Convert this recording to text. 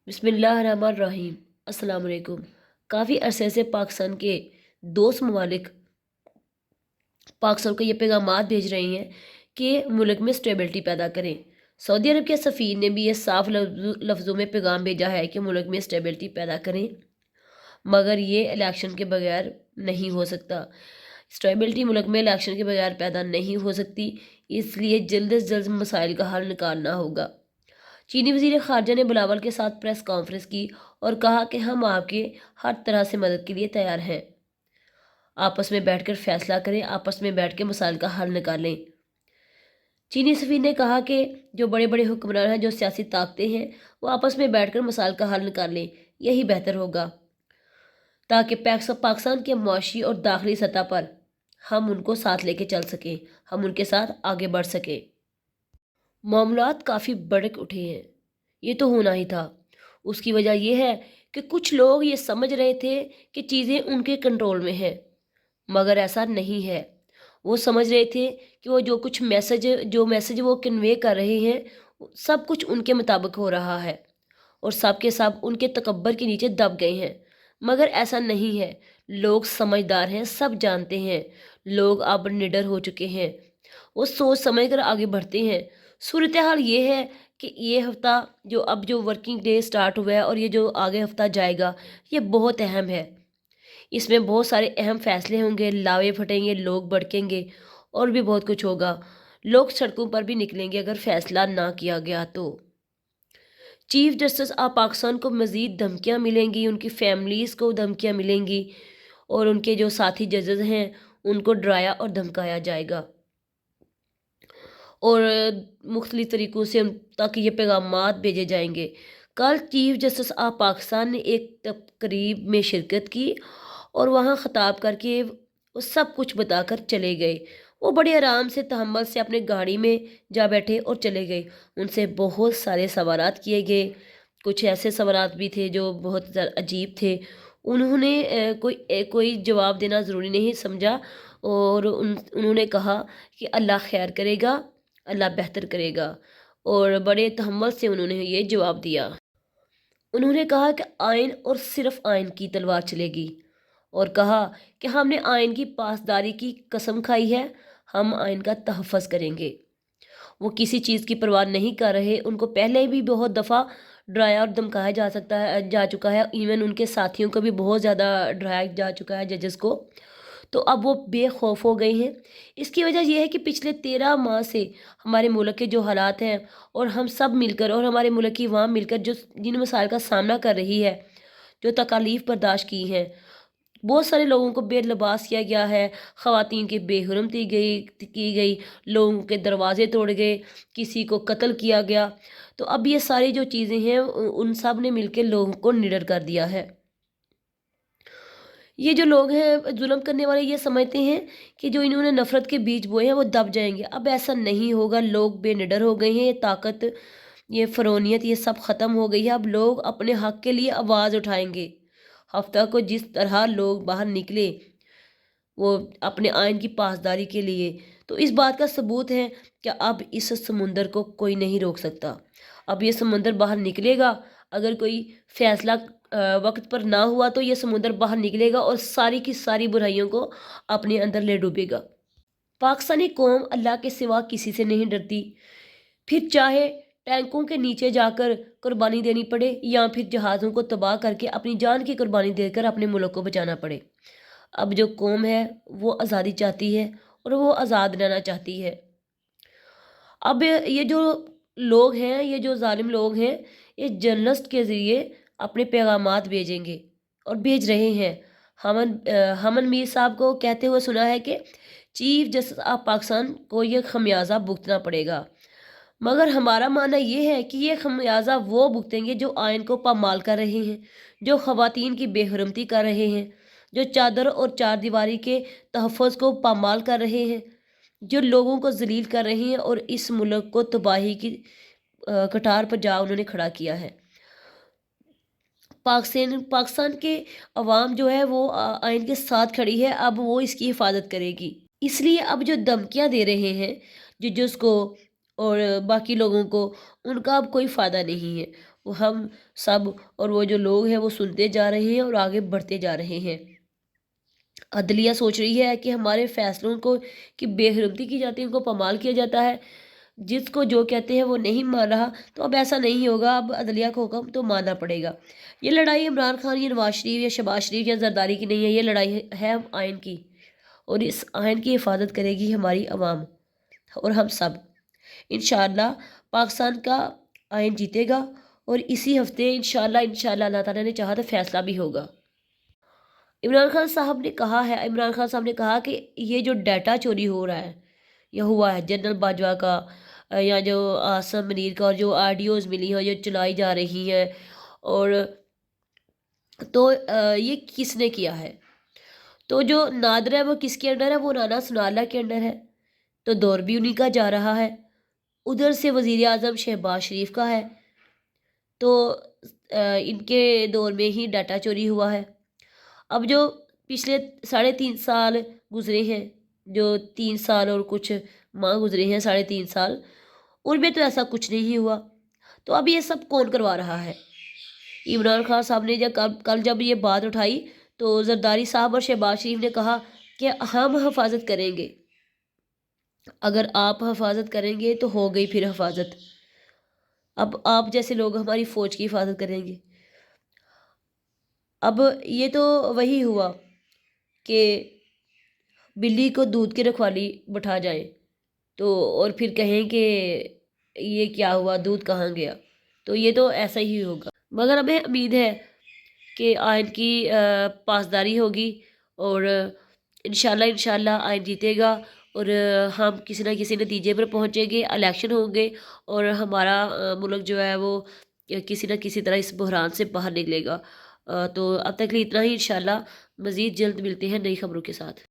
بسم اللہ الرحمن الرحیم۔ السلام علیکم۔ کافی عرصے سے پاکستان کے دوست ممالک پاکستان کو یہ پیغامات بھیج رہی ہیں کہ ملک میں سٹیبلٹی پیدا کریں۔ سعودی عرب کے سفیر نے بھی یہ صاف لفظوں میں پیغام بھیجا ہے کہ ملک میں سٹیبلٹی پیدا کریں، مگر یہ الیکشن کے بغیر نہیں ہو سکتا۔ سٹیبلٹی ملک میں الیکشن کے بغیر پیدا نہیں ہو سکتی، اس لیے جلد از جلد مسائل کا حل نکالنا ہوگا۔ چینی وزیر خارجہ نے بلاول کے ساتھ پریس کانفرنس کی اور کہا کہ ہم آپ کے ہر طرح سے مدد کے لیے تیار ہیں۔ آپس میں بیٹھ کر فیصلہ کریں، آپس میں بیٹھ کے مسائل کا حل نکالیں۔ چینی سفیر نے کہا کہ جو بڑے بڑے حکمران ہیں، جو سیاسی طاقتیں ہیں، وہ آپس میں بیٹھ کر مسائل کا حل نکالیں، یہی بہتر ہوگا تاکہ پاکستان کے معاشی اور داخلی سطح پر ہم ان کو ساتھ لے کے چل سکیں، ہم ان کے ساتھ آگے بڑھ سکیں۔ معاملات کافی بڑک اٹھے ہیں، یہ تو ہونا ہی تھا۔ اس کی وجہ یہ ہے کہ کچھ لوگ یہ سمجھ رہے تھے کہ چیزیں ان کے کنٹرول میں ہیں، مگر ایسا نہیں ہے۔ وہ سمجھ رہے تھے کہ وہ جو میسج وہ کنوے کر رہے ہیں، سب کچھ ان کے مطابق ہو رہا ہے اور سب کے سب ان کے تکبر کے نیچے دب گئے ہیں، مگر ایسا نہیں ہے۔ لوگ سمجھدار ہیں، سب جانتے ہیں، لوگ اب نڈر ہو چکے ہیں، وہ سوچ سمجھ کر آگے بڑھتے ہیں۔ صورتحال یہ ہے کہ یہ ہفتہ جو ورکنگ ڈے سٹارٹ ہوا ہے اور یہ جو آگے ہفتہ جائے گا، یہ بہت اہم ہے۔ اس میں بہت سارے اہم فیصلے ہوں گے، لاوے پھٹیں گے، لوگ بھڑکیں گے اور بھی بہت کچھ ہوگا۔ لوگ سڑکوں پر بھی نکلیں گے اگر فیصلہ نہ کیا گیا تو۔ چیف جسٹس آف پاکستان کو مزید دھمکیاں ملیں گی، ان کی فیملیز کو دھمکیاں ملیں گی اور ان کے جو ساتھی ججز ہیں ان کو ڈرایا اور دھمکایا جائے گا اور مختلف طریقوں سے ان تک یہ پیغامات بھیجے جائیں گے۔ کل چیف جسٹس آف پاکستان نے ایک تقریب میں شرکت کی اور وہاں خطاب کر کے وہ سب کچھ بتا کر چلے گئے۔ وہ بڑے آرام سے تحمل سے اپنے گاڑی میں جا بیٹھے اور چلے گئے۔ ان سے بہت سارے سوالات کیے گئے، کچھ ایسے سوالات بھی تھے جو بہت عجیب تھے۔ انہوں نے کوئی جواب دینا ضروری نہیں سمجھا اور انہوں نے کہا کہ اللہ خیر کرے گا، اللہ بہتر کرے گا، اور بڑے تحمل سے انہوں نے یہ جواب دیا۔ انہوں نے کہا کہ آئین اور صرف آئین کی تلوار چلے گی اور کہا کہ ہم نے آئین کی پاسداری کی قسم کھائی ہے، ہم آئین کا تحفظ کریں گے۔ وہ کسی چیز کی پرواہ نہیں کر رہے۔ ان کو پہلے بھی بہت دفعہ ڈرایا اور دھمکایا جا چکا ہے، ایون ان کے ساتھیوں کو بھی بہت زیادہ ڈرایا جا چکا ہے، ججز کو۔ تو اب وہ بے خوف ہو گئے ہیں۔ اس کی وجہ یہ ہے کہ پچھلے 13 ماہ سے ہمارے ملک کے جو حالات ہیں اور ہم سب مل کر اور ہمارے ملک کی عوام مل کر جن مسائل کا سامنا کر رہی ہے، جو تکالیف برداشت کی ہیں، بہت سارے لوگوں کو بے لباس کیا گیا ہے، خواتین کی بے حرمتی کی گئی، لوگوں کے دروازے توڑ گئے، کسی کو قتل کیا گیا۔ تو اب یہ ساری جو چیزیں ہیں ان سب نے مل کے لوگوں کو نڈر کر دیا ہے۔ یہ جو لوگ ہیں ظلم کرنے والے، یہ سمجھتے ہیں کہ جو انہوں نے نفرت کے بیج بوئے ہیں وہ دب جائیں گے۔ اب ایسا نہیں ہوگا، لوگ بے نڈر ہو گئے ہیں، یہ طاقت، یہ فرونیت، یہ سب ختم ہو گئی ہے۔ اب لوگ اپنے حق کے لیے آواز اٹھائیں گے۔ ہفتہ کو جس طرح لوگ باہر نکلے وہ اپنے آئین کی پاسداری کے لیے، تو اس بات کا ثبوت ہے کہ اب اس سمندر کو کوئی نہیں روک سکتا۔ اب یہ سمندر باہر نکلے گا، اگر کوئی فیصلہ وقت پر نہ ہوا تو یہ سمندر باہر نکلے گا اور ساری کی ساری برائیوں کو اپنے اندر لے ڈوبے گا۔ پاکستانی قوم اللہ کے سوا کسی سے نہیں ڈرتی، پھر چاہے ٹینکوں کے نیچے جا کر قربانی دینی پڑے یا پھر جہازوں کو تباہ کر کے اپنی جان کی قربانی دے کر اپنے ملک کو بچانا پڑے۔ اب جو قوم ہے وہ آزادی چاہتی ہے اور وہ آزاد رہنا چاہتی ہے۔ اب یہ جو لوگ ہیں، یہ جو ظالم لوگ ہیں، یہ جرنلسٹ کے ذریعے اپنے پیغامات بھیجیں گے اور بھیج رہے ہیں۔ ہمن میر صاحب کو کہتے ہوئے سنا ہے کہ چیف جسٹس آف پاکستان کو یہ خمیازہ بھگتنا پڑے گا، مگر ہمارا ماننا یہ ہے کہ یہ خمیازہ وہ بھگتیں گے جو آئین کو پامال کر رہے ہیں، جو خواتین کی بے حرمتی کر رہے ہیں، جو چادر اور چار دیواری کے تحفظ کو پامال کر رہے ہیں، جو لوگوں کو ذلیل کر رہے ہیں اور اس ملک کو تباہی کی کٹار پر جا انہوں نے کھڑا کیا ہے۔ پاکستان کے عوام جو ہے وہ آئین کے ساتھ کھڑی ہے، اب وہ اس کی حفاظت کرے گی۔ اس لیے اب جو دھمکیاں دے رہے ہیں ججز کو اور باقی لوگوں کو، ان کا اب کوئی فائدہ نہیں ہے۔ ہم سب اور وہ جو لوگ ہیں وہ سنتے جا رہے ہیں اور آگے بڑھتے جا رہے ہیں۔ عدلیہ سوچ رہی ہے کہ ہمارے فیصلوں کو کی بے حرمتی کی جاتی ہے، ان کو پامال کیا جاتا ہے، جس کو جو کہتے ہیں وہ نہیں مان رہا، تو اب ایسا نہیں ہوگا، اب عدلیہ کو حکم تو ماننا پڑے گا۔ یہ لڑائی عمران خان یا نواز شریف یا شہباز شریف یا زرداری کی نہیں ہے، یہ لڑائی ہے آئین کی، اور اس آئین کی حفاظت کرے گی ہماری عوام اور ہم سب۔ انشاءاللہ پاکستان کا آئین جیتے گا، اور اسی ہفتے انشاءاللہ اللہ تعالیٰ نے چاہا تو فیصلہ بھی ہوگا۔ عمران خان صاحب نے کہا کہ یہ جو ڈیٹا چوری ہو رہا ہے یا ہوا ہے جنرل باجوہ کا یا جو آصم منیر کا، اور جو آڈیوز ملی ہیں جو چلائی جا رہی ہیں، اور تو یہ کس نے کیا ہے؟ تو جو نادر ہے وہ کس کے انڈر ہے؟ وہ رانا ثناءاللہ کے انڈر ہے، تو دور بھی انہی کا جا رہا ہے۔ ادھر سے وزیر اعظم شہباز شریف کا ہے، تو ان کے دور میں ہی ڈاٹا چوری ہوا ہے۔ اب جو پچھلے 3.5 سال گزرے ہیں، جو 3 سال اور کچھ ماہ گزرے ہیں، 3.5 سال، ان میں تو ایسا کچھ نہیں ہوا، تو اب یہ سب کون کروا رہا ہے؟ عمران خان صاحب نے کل جب یہ بات اٹھائی تو زرداری صاحب اور شہباز شریف نے کہا کہ ہم حفاظت کریں گے، اگر آپ حفاظت کریں گے تو ہو گئی پھر حفاظت، اب آپ جیسے لوگ ہماری فوج کی حفاظت کریں گے۔ اب یہ تو وہی ہوا کہ بلی کو دودھ کی رکھوالی بٹھا جائیں تو اور پھر کہیں کہ یہ کیا ہوا، دودھ کہاں گیا، تو یہ تو ایسا ہی ہوگا۔ مگر ہمیں امید ہے کہ آئین کی پاسداری ہوگی، اور انشاءاللہ آئین جیتے گا، اور ہم کسی نہ کسی نتیجے پر پہنچیں گے، الیکشن ہوں گے، اور ہمارا ملک جو ہے وہ کسی نہ کسی طرح اس بحران سے باہر نکلے گا۔ تو اب تک لیے اتنا ہی، انشاءاللہ مزید جلد ملتے ہیں نئی خبروں کے ساتھ۔